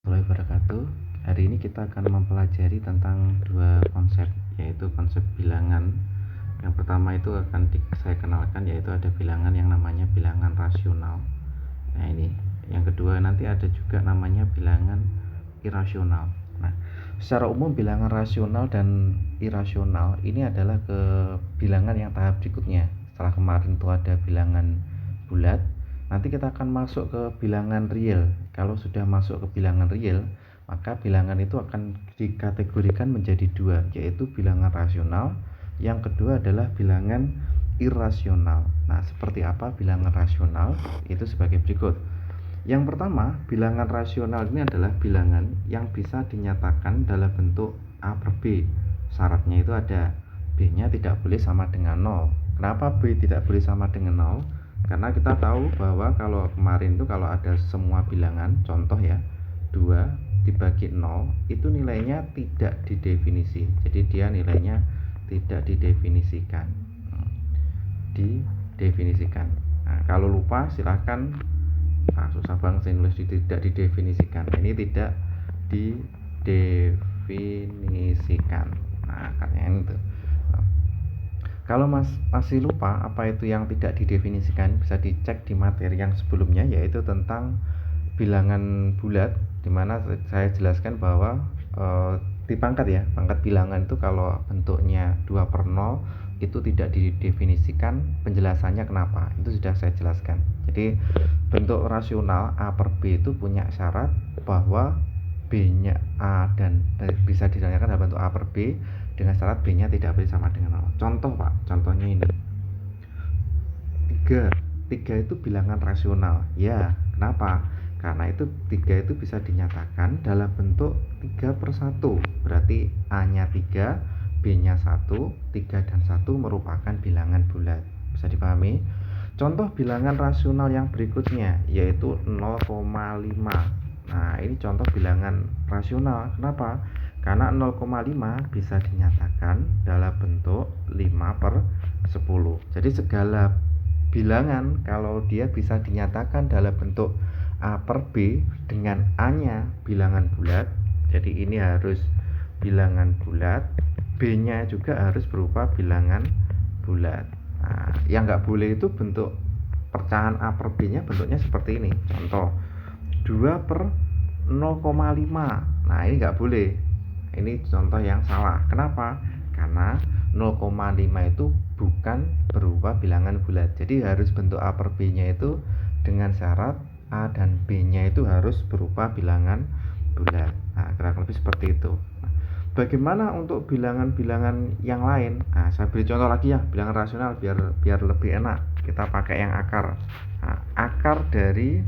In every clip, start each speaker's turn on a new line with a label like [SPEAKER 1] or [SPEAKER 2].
[SPEAKER 1] warahmatullahi wabarakatuh. Hari ini kita akan mempelajari tentang dua konsep, yaitu konsep bilangan. Yang pertama itu akan saya kenalkan, yaitu ada bilangan yang namanya bilangan rasional. Nah ini, yang kedua nanti ada juga namanya bilangan irasional. Nah, secara umum bilangan rasional dan irasional ini adalah bilangan yang tahap berikutnya. Setelah kemarin itu ada bilangan bulat, nanti kita akan masuk ke bilangan real. Kalau sudah masuk ke bilangan real, maka bilangan itu akan dikategorikan menjadi dua, yaitu bilangan rasional. Yang kedua adalah bilangan irasional. Nah, seperti apa bilangan rasional? Itu sebagai berikut. Yang pertama, bilangan rasional ini adalah bilangan yang bisa dinyatakan dalam bentuk A per B. Syaratnya itu ada B-nya tidak boleh sama dengan 0. Kenapa B tidak boleh sama dengan 0? Karena kita tahu bahwa kalau kemarin itu kalau ada semua bilangan, contoh ya, 2 dibagi 0 itu nilainya tidak didefinisi. Jadi dia nilainya tidak didefinisikan. Nah, kalau lupa silahkan, susah banget saya nulis tidak didefinisikan. Ini tidak didefinisikan. Nah, katanya itu. Kalau masih lupa apa itu yang tidak didefinisikan, bisa dicek di materi yang sebelumnya, yaitu tentang bilangan bulat, dimana saya jelaskan bahwa di pangkat bilangan itu kalau bentuknya 2 per 0 itu tidak didefinisikan. Penjelasannya kenapa itu sudah saya jelaskan. Jadi bentuk rasional A per B itu punya syarat bahwa B-nya A dan bisa ditanyakan dalam bentuk A per B dengan syarat B-nya tidak boleh sama dengan 0. Contoh Pak, contohnya ini 3 itu bilangan rasional. Ya, kenapa? Karena itu 3 itu bisa dinyatakan dalam bentuk 3 per 1. Berarti A-nya 3, B-nya 1, 3 dan 1 merupakan bilangan bulat. Bisa dipahami? Contoh bilangan rasional yang berikutnya yaitu 0,5. Nah, ini contoh bilangan rasional. Kenapa? Karena 0,5 bisa dinyatakan dalam bentuk 5 per 10. Jadi segala bilangan kalau dia bisa dinyatakan dalam bentuk A per B dengan A-nya bilangan bulat, jadi ini harus bilangan bulat, B-nya juga harus berupa bilangan bulat. Nah, yang nggak boleh itu bentuk pecahan A per B-nya bentuknya seperti ini. Contoh 2 per 0,5. Nah, ini nggak boleh. Ini contoh yang salah. Kenapa? Karena 0,5 itu bukan berupa bilangan bulat. Jadi harus bentuk A per B-nya itu dengan syarat A dan B-nya itu harus berupa bilangan bulat. Nah, kurang lebih seperti itu. Nah, bagaimana untuk bilangan-bilangan yang lain? Nah, saya beri contoh lagi ya, bilangan rasional biar lebih enak. Kita pakai yang akar. Nah, akar dari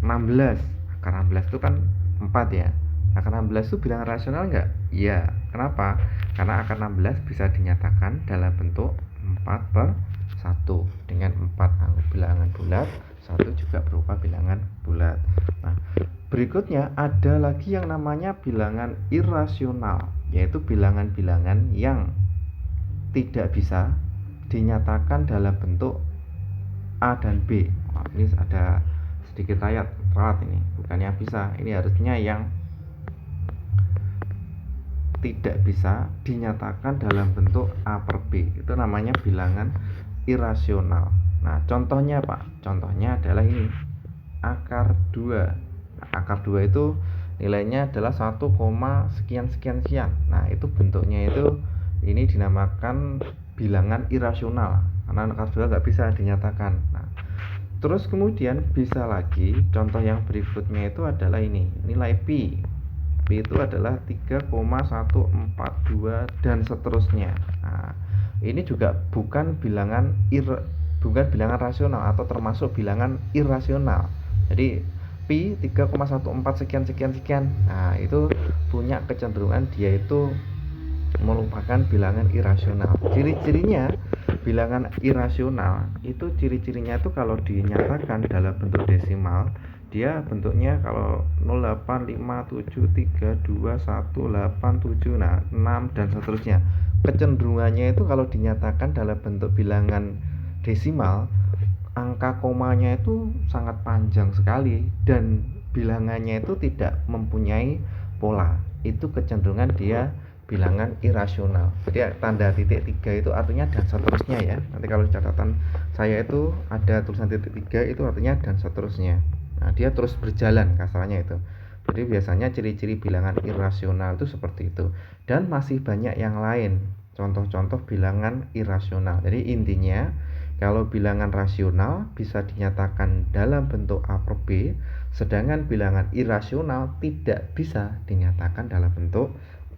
[SPEAKER 1] 16. Akar 16 itu kan 4 ya. Akar 16 itu bilangan rasional enggak? Iya. Kenapa? Karena akar 16 bisa dinyatakan dalam bentuk 4 per 1 dengan 4 bilangan bulat, 1 juga berupa bilangan bulat. Nah, berikutnya ada lagi yang namanya bilangan irasional, yaitu bilangan-bilangan yang tidak bisa dinyatakan dalam bentuk A dan B. Ini ada sedikit ralat ini, bukannya bisa, ini harusnya yang tidak bisa dinyatakan dalam bentuk A per B. Itu namanya bilangan irasional. Nah, contohnya Pak, contohnya adalah ini akar 2. Nah, akar 2 itu nilainya adalah 1, sekian sekian sekian. Nah, itu bentuknya itu ini dinamakan bilangan irasional karena akar 2 nggak bisa dinyatakan. Nah, terus kemudian bisa lagi contoh yang berikutnya itu adalah ini nilai pi. P itu adalah 3,142 dan seterusnya. Nah, ini juga bukan bilangan rasional atau termasuk bilangan irasional. Jadi pi 3,14 sekian sekian sekian. Nah, itu punya kecenderungan dia itu merupakan bilangan irasional. Ciri-cirinya bilangan irasional itu ciri-cirinya itu kalau dinyatakan dalam bentuk desimal, dia bentuknya kalau 0,85732187, nah 6 dan seterusnya. Kecenderungannya itu kalau dinyatakan dalam bentuk bilangan desimal, angka komanya itu sangat panjang sekali dan bilangannya itu tidak mempunyai pola, itu kecenderungan dia bilangan irasional. Jadi tanda titik 3 itu artinya dan seterusnya ya. Nanti kalau catatan saya itu ada tulisan titik 3 itu artinya dan seterusnya. Nah, dia terus berjalan kasarnya itu. Jadi biasanya ciri-ciri bilangan irasional itu seperti itu. Dan masih banyak yang lain, contoh-contoh bilangan irasional. Jadi intinya kalau bilangan rasional bisa dinyatakan dalam bentuk A per B, sedangkan bilangan irasional tidak bisa dinyatakan dalam bentuk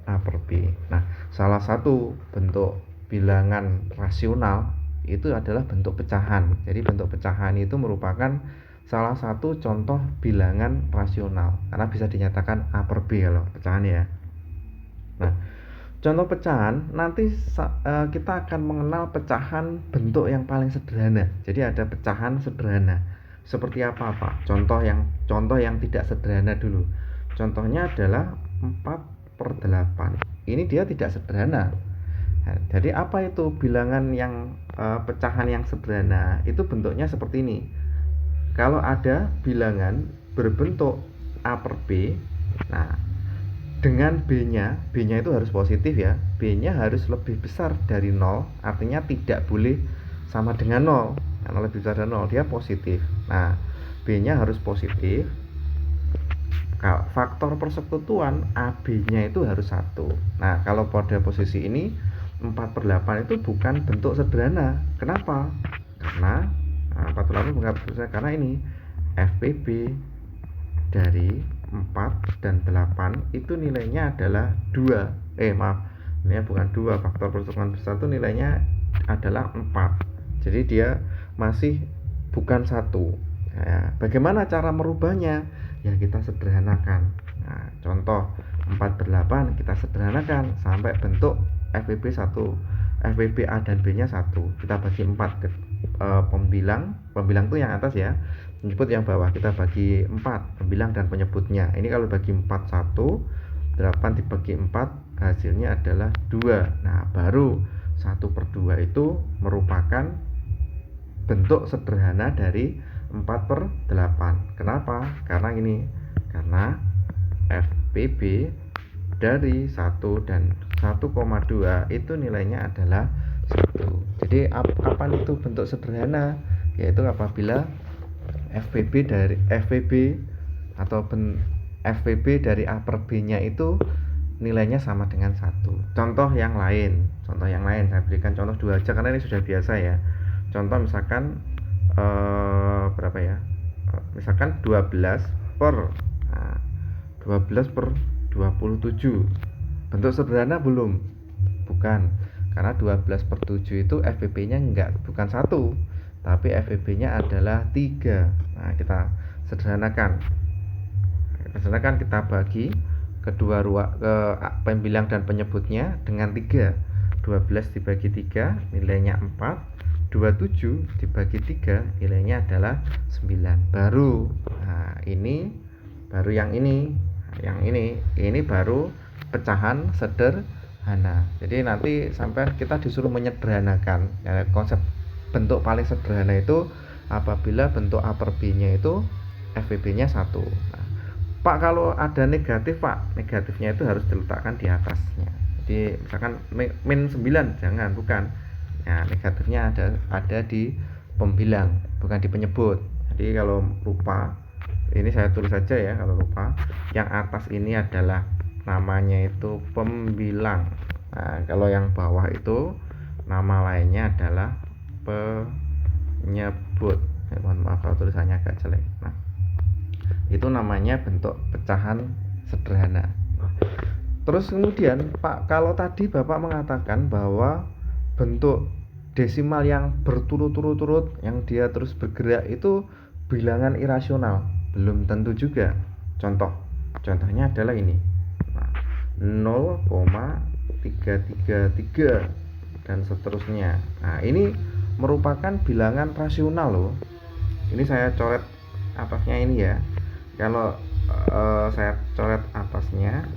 [SPEAKER 1] A per B. Nah, salah satu bentuk bilangan rasional itu adalah bentuk pecahan. Jadi bentuk pecahan itu merupakan salah satu contoh bilangan rasional karena bisa dinyatakan A per B kalau pecahan ya. Nah, contoh pecahan nanti kita akan mengenal pecahan bentuk yang paling sederhana. Jadi ada pecahan sederhana. Seperti apa, Pak? Contoh yang tidak sederhana dulu. Contohnya adalah 4/8. Ini dia tidak sederhana. Nah, jadi apa itu bilangan yang pecahan yang sederhana? Itu bentuknya seperti ini. Kalau ada bilangan berbentuk A per B, nah dengan B-nya itu harus positif ya. B-nya harus lebih besar dari 0, artinya tidak boleh sama dengan 0. Karena lebih besar dari 0, dia positif. Nah, B-nya harus positif. Faktor persekutuan AB-nya itu harus 1. Nah, kalau pada posisi ini 4/8 itu bukan bentuk sederhana. Kenapa? Karena 4/8 bukan bentuk sederhana karena ini FPB dari 4 dan 8 itu nilainya adalah 2. Ini bukan 2, faktor persekutuan besar itu nilainya adalah 4. Jadi dia masih bukan 1. Nah, bagaimana cara merubahnya? Ya kita sederhanakan. Nah, contoh 4/8 kita sederhanakan sampai bentuk FPB 1. FPB A dan B-nya 1. Kita bagi 4 ke pembilang itu yang atas ya. Penyebut yang bawah kita bagi 4, pembilang dan penyebutnya. Ini kalau bagi 4 1, 8 dibagi 4 hasilnya adalah 2. Nah, baru 1/2 itu merupakan bentuk sederhana dari 4/8. Kenapa? Karena FPB dari 1 dan 1,2 itu nilainya adalah 1. Jadi kapan itu bentuk sederhana? Yaitu apabila FPB atau FPB dari A per B-nya itu nilainya sama dengan 1. Contoh yang lain saya berikan contoh 2 aja karena ini sudah biasa ya. Contoh misalkan berapa ya? Misalkan 12 per 27. Bentuk sederhana belum? Bukan. Karena 12/7 itu FPB-nya bukan 1, tapi FPB-nya adalah 3. Nah, kita sederhanakan. Kita bagi kedua ke pembilang dan penyebutnya dengan 3. 12 dibagi 3 nilainya 4. 27 dibagi 3 nilainya adalah 9. Baru yang ini. Ini baru pecahan sederhana. Jadi nanti sampai kita disuruh menyederhanakan. Ya, konsep bentuk paling sederhana itu apabila bentuk A per B-nya itu FPB-nya 1. Nah, Pak, kalau ada negatif, Pak, negatifnya itu harus diletakkan di atasnya. Jadi misalkan min 9, jangan, bukan. Nah, negatifnya ada di pembilang, bukan di penyebut. Jadi kalau lupa, ini saya tulis saja ya kalau lupa. Yang atas ini adalah namanya itu pembilang. Nah, kalau yang bawah itu nama lainnya adalah penyebut. Mohon maaf kalau tulisannya agak jelek. Nah, itu namanya bentuk pecahan sederhana. Terus kemudian Pak, kalau tadi Bapak mengatakan bahwa bentuk desimal yang berturut-turut yang dia terus bergerak itu bilangan irasional, belum tentu juga. Contohnya adalah ini. Nah, 0,333 dan seterusnya. Nah, ini merupakan bilangan rasional loh. Ini saya coret atasnya ini ya. Kalau saya coret atasnya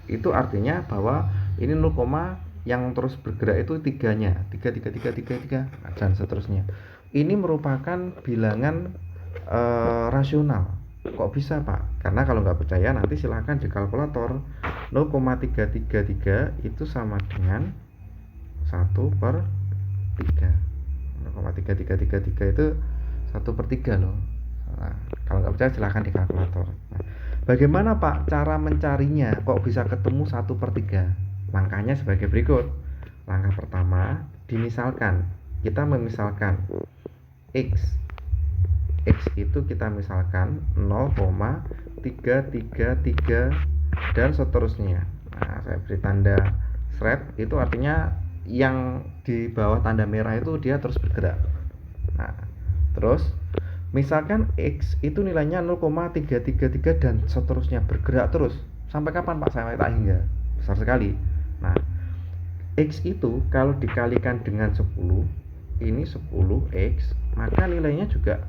[SPEAKER 1] itu artinya bahwa ini 0, yang terus bergerak itu 3-nya 3 dan seterusnya. Ini merupakan bilangan rasional. Kok bisa Pak? Karena kalau nggak percaya nanti silahkan di kalkulator. 0,333 itu sama dengan 1/3. 0,3333 itu 1/3 loh. Nah, kalau nggak percaya silahkan di kalkulator. Nah, bagaimana Pak cara mencarinya? Kok bisa ketemu 1/3? Langkahnya sebagai berikut. Langkah pertama, dimisalkan. Kita memisalkan X. X itu kita misalkan 0,333 dan seterusnya. Nah, saya beri tanda shred, itu artinya yang di bawah tanda merah itu dia terus bergerak. Nah, terus misalkan X itu nilainya 0,333 dan seterusnya bergerak terus. Sampai kapan Pak? Sampai tak hingga. Besar sekali. Nah, X itu kalau dikalikan dengan 10, ini 10X, maka nilainya juga,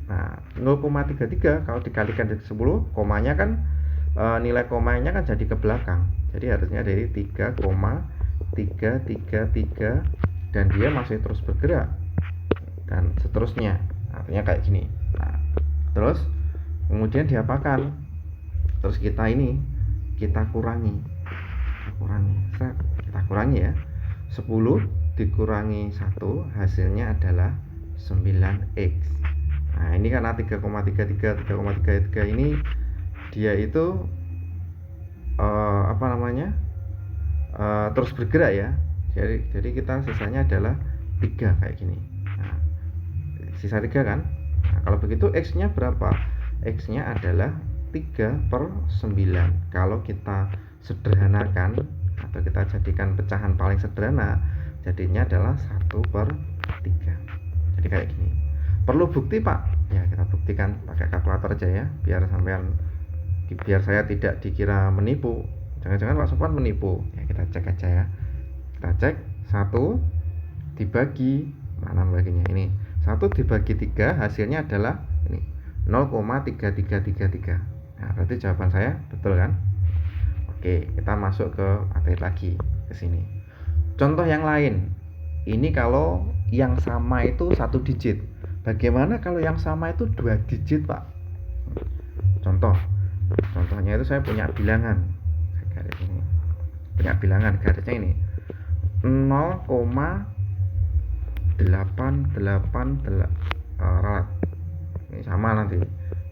[SPEAKER 1] nah 0,33 kalau dikalikan dengan 10, komanya kan nilai komanya kan jadi ke belakang. Jadi harusnya dari 3,333 dan dia masih terus bergerak dan seterusnya. Artinya kayak gini. Nah, terus kemudian diapakan? Terus kita kurangi. Kita kurangi ya. 10 dikurangi 1 hasilnya adalah 9X. Nah, ini karena 3,33 ini dia itu terus bergerak ya. Jadi kita sisanya adalah 3 kayak gini. Nah, sisa 3 kan? Nah, kalau begitu X-nya berapa? X-/nya adalah 3/9. Kalau kita sederhanakan atau kita jadikan pecahan paling sederhana, jadinya adalah 1/3. Jadi kayak gini. Perlu bukti Pak? Ya, kita buktikan pakai kalkulator aja ya, biar saya tidak dikira menipu. Jangan-jangan Pak Sofwan menipu. Ya, kita cek aja ya. Kita cek 1 dibagi, mana baginya ini? 1 dibagi 3 hasilnya adalah ini, 0,3333. Nah, berarti jawaban saya betul kan? Oke, kita masuk ke materi lagi ke sini. Contoh yang lain. Ini kalau yang sama itu 1 digit. Bagaimana kalau yang sama itu 2 digit, Pak? Contohnya itu saya punya bilangan. Garis ini. Punya bilangan, garisnya ini. 0,888 ini sama nanti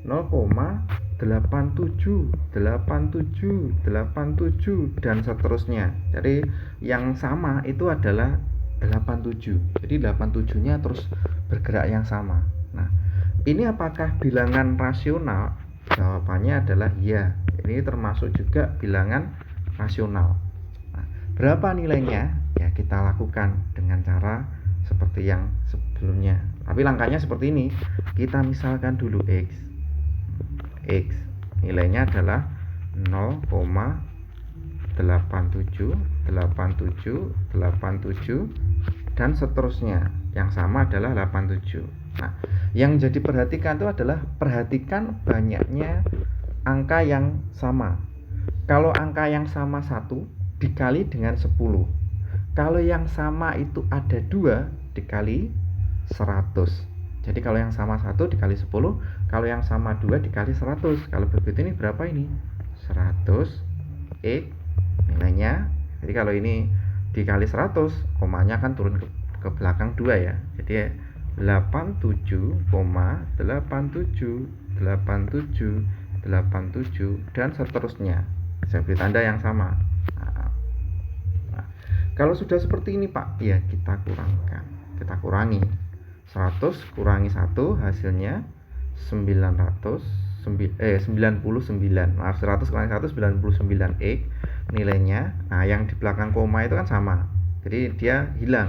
[SPEAKER 1] 0,8787 dan seterusnya. Jadi yang sama itu adalah 87. Jadi 87 nya terus bergerak yang sama. Nah, ini apakah bilangan rasional? Jawabannya adalah ya. Ini termasuk juga bilangan rasional. Nah, berapa nilainya? Ya, kita lakukan dengan cara seperti yang sebelumnya. Tapi langkahnya seperti ini. Kita misalkan dulu X nilainya adalah 0,8787 dan seterusnya. Yang sama adalah 87. Nah, yang jadi perhatikan itu adalah perhatikan banyaknya angka yang sama. Kalau angka yang sama 1 dikali dengan 10. Kalau yang sama itu ada 2 dikali 100. Jadi kalau yang sama 1 dikali 10, kalau yang sama 2 dikali 100. Kalau begitu ini berapa ini? 100 X nilainya. Jadi kalau ini dikali 100, komanya kan turun ke belakang 2 ya. Jadi 87,8787 dan seterusnya. Saya beri tanda yang sama. Nah, kalau sudah seperti ini Pak, ya kita kurangi. 100 kurangi 1 hasilnya 99. Maaf, 100 kurangi 1 99X nilainya. Nah, yang di belakang koma itu kan sama. Jadi dia hilang.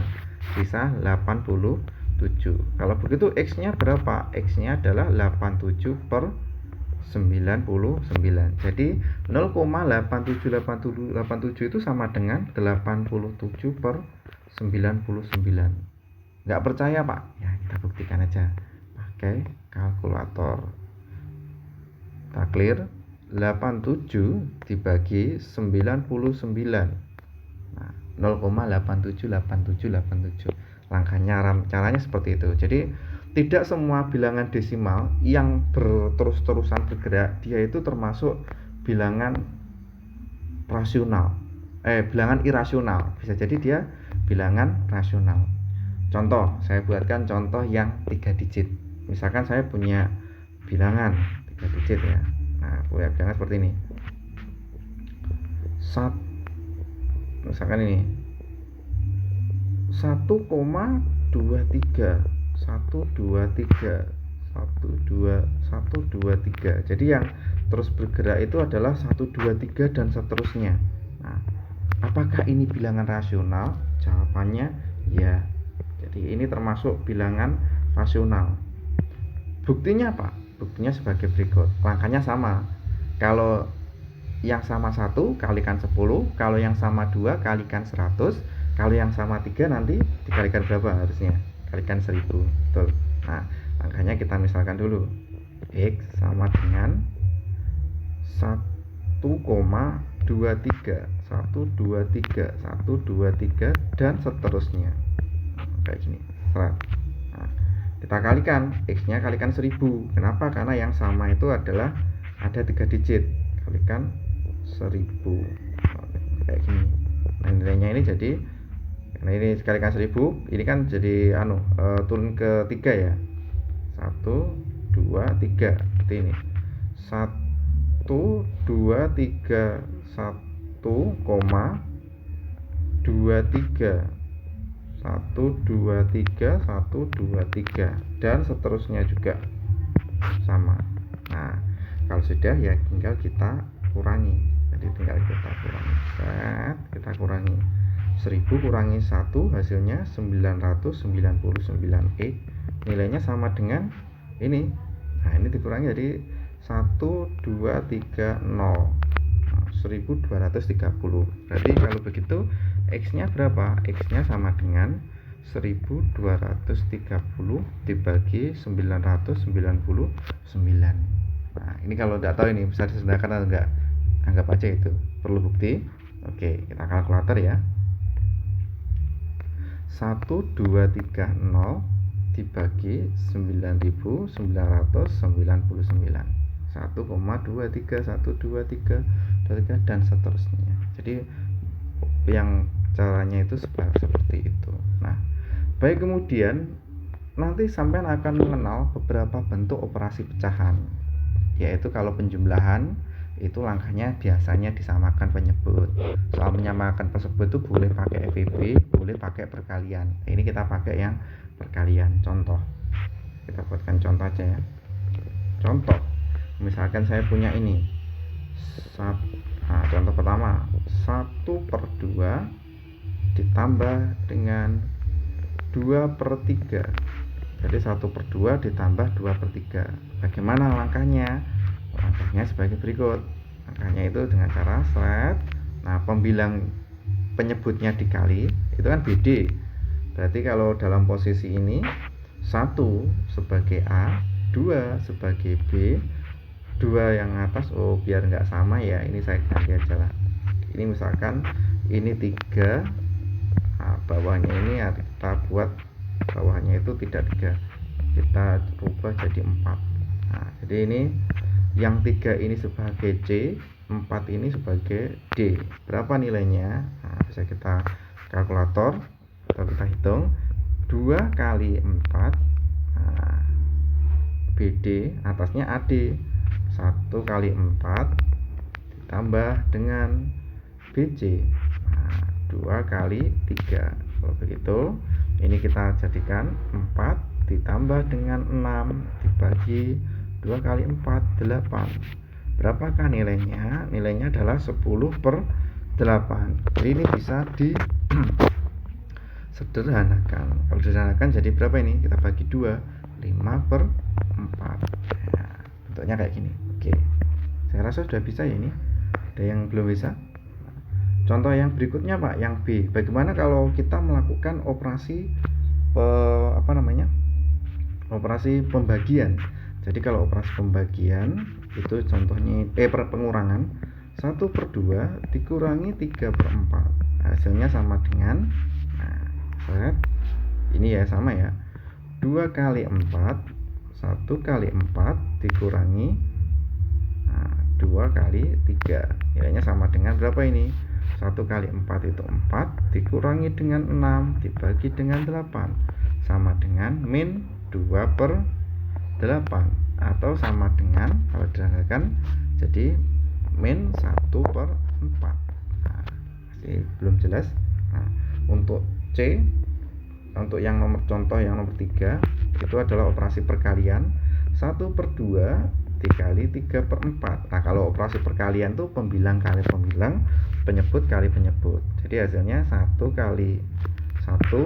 [SPEAKER 1] Sisa 87. Kalau begitu X-nya berapa? X-nya adalah 87/99. Jadi 0,8787 itu sama dengan 87/99. Nggak percaya Pak? Ya, kita buktikan aja pakai kalkulator. Kita clear. 87 dibagi 99. Nah, 0,878787. Caranya seperti itu. Jadi Tidak semua bilangan desimal yang berterus-terusan bergerak dia itu termasuk bilangan rasional, bilangan irasional. Bisa jadi dia bilangan rasional. Contoh, saya buatkan contoh yang 3 digit. Misalkan saya punya bilangan 3 digit ya. Nah, punya bilangan seperti ini. Misalkan ini 1,23 123. Jadi yang terus bergerak itu adalah 123 dan seterusnya. Nah, apakah ini bilangan rasional? Jawabannya ya. Jadi ini termasuk bilangan rasional. Buktinya apa? Buktinya sebagai berikut. Langkahnya sama. Kalau yang sama 1 kalikan 10, kalau yang sama 2 kalikan 100, kalau yang sama 3 nanti dikalikan berapa harusnya? Kalikan 10. Betul. Nah, langkahnya kita misalkan dulu. X sama dengan 1,23 dan seterusnya. Kayak gini. Nah, kita kalikan, X-nya kalikan 1000. Kenapa? Karena yang sama itu adalah ada 3 digit. Kalikan 1000. Kayak gini. Nah, nilainya ini jadi, nah ini kalikan 1000, ini kan jadi turun ke 3 ya. 1 2 3 seperti ini. 1 2 3 1,23 123 dan seterusnya juga sama. Nah, kalau sudah ya tinggal kita kurangi. Jadi tinggal kita kurangi. Kita kurangi 1000 kurangi 1 hasilnya 999. Nilainya sama dengan ini. Nah, ini dikurangi jadi 1230. 1230. Berarti kalau begitu X-nya berapa? X-nya sama dengan 1230 dibagi 999. Nah, ini kalau tidak tahu ini bisa disederhanakan atau enggak, anggap aja itu perlu bukti. Oke, kita kalkulator ya. 1230 dibagi 9999, 1,23 dan seterusnya. Jadi yang caranya itu seperti itu. Nah, baik, kemudian nanti sampean akan mengenal beberapa bentuk operasi pecahan, yaitu kalau penjumlahan itu langkahnya biasanya disamakan penyebut. Soal menyamakan penyebut itu boleh pakai FEB, boleh pakai perkalian. Nah, ini kita pakai yang perkalian. Contoh, kita buatkan contoh aja ya. Contoh, misalkan saya punya ini. Contoh pertama, 1/2 ditambah dengan 2/3. Jadi 1/2 ditambah 2/3. Bagaimana langkahnya? Langkahnya sebagai berikut. Langkahnya itu dengan cara flat. Nah, pembilang penyebutnya dikali, itu kan BD. Berarti kalau dalam posisi ini 1 sebagai A, 2 sebagai B, 2 yang atas, biar nggak sama ya, ini saya ganti aja lah. Ini misalkan ini 3, nah, bawahnya ini kita buat bawahnya itu tidak 3, kita rubah jadi 4. Nah, jadi ini yang 3 ini sebagai C, 4 ini sebagai D. Berapa nilainya? Nah, bisa kita kalkulator atau kita hitung. 2 kali 4, nah, BD atasnya AD. 1 kali 4 ditambah dengan BC. Nah, 2 kali 3. Kalau begitu, ini kita jadikan 4 ditambah dengan 6 dibagi 2 kali 4, 8. Berapakah nilainya? Nilainya adalah 10/8. Jadi ini bisa di sederhanakan. Kalau sederhanakan jadi berapa ini? Kita bagi 2, 5/4. Nah, bentuknya kayak gini. Oke, saya rasa sudah bisa ya ini. Ada yang belum bisa? Contoh yang berikutnya Pak, yang B. Bagaimana kalau kita melakukan operasi operasi pembagian. Jadi kalau operasi pembagian itu contohnya pengurangan 1/2 dikurangi 3/4. Hasilnya sama dengan, nah, ini ya sama ya, 2 kali 4, 1 kali 4 dikurangi 2 kali 3, nilainya sama dengan berapa ini? 1 kali 4 itu 4 dikurangi dengan 6 dibagi dengan 8 sama dengan min 2 per 8, atau sama dengan, kalau dirangkakan jadi min 1 per 4. Nah, masih belum jelas. Nah, untuk C, untuk yang nomor contoh yang nomor 3 itu adalah operasi perkalian 1 per 2 dikali 3 per 4. Nah, kalau operasi perkalian tuh pembilang kali pembilang, penyebut kali penyebut. Jadi hasilnya 1 kali 1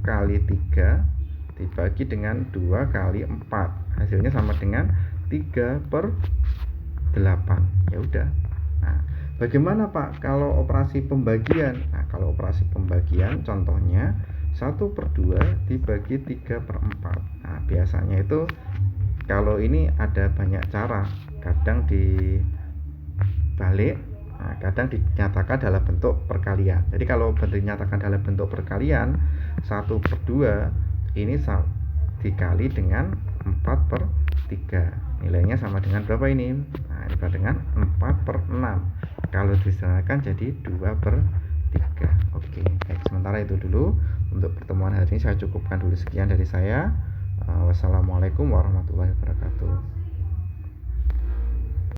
[SPEAKER 1] kali 3 dibagi dengan 2 kali 4. Hasilnya sama dengan 3 per 8. Ya udah. Nah, bagaimana Pak kalau operasi pembagian? Nah, kalau operasi pembagian contohnya 1 per 2 dibagi 3 per 4. Nah, biasanya itu kalau ini ada banyak cara, kadang dibalik, kadang dinyatakan dalam bentuk perkalian. Jadi kalau dinyatakan dalam bentuk perkalian 1 per 2 ini dikali dengan 4 per 3, nilainya sama dengan berapa ini? Nah, ini dengan 4 per 6. Kalau disederhanakan jadi 2 per 3. Oke, baik, sementara itu dulu untuk pertemuan hari ini saya cukupkan dulu. Sekian dari saya. Wassalamualaikum warahmatullahi wabarakatuh.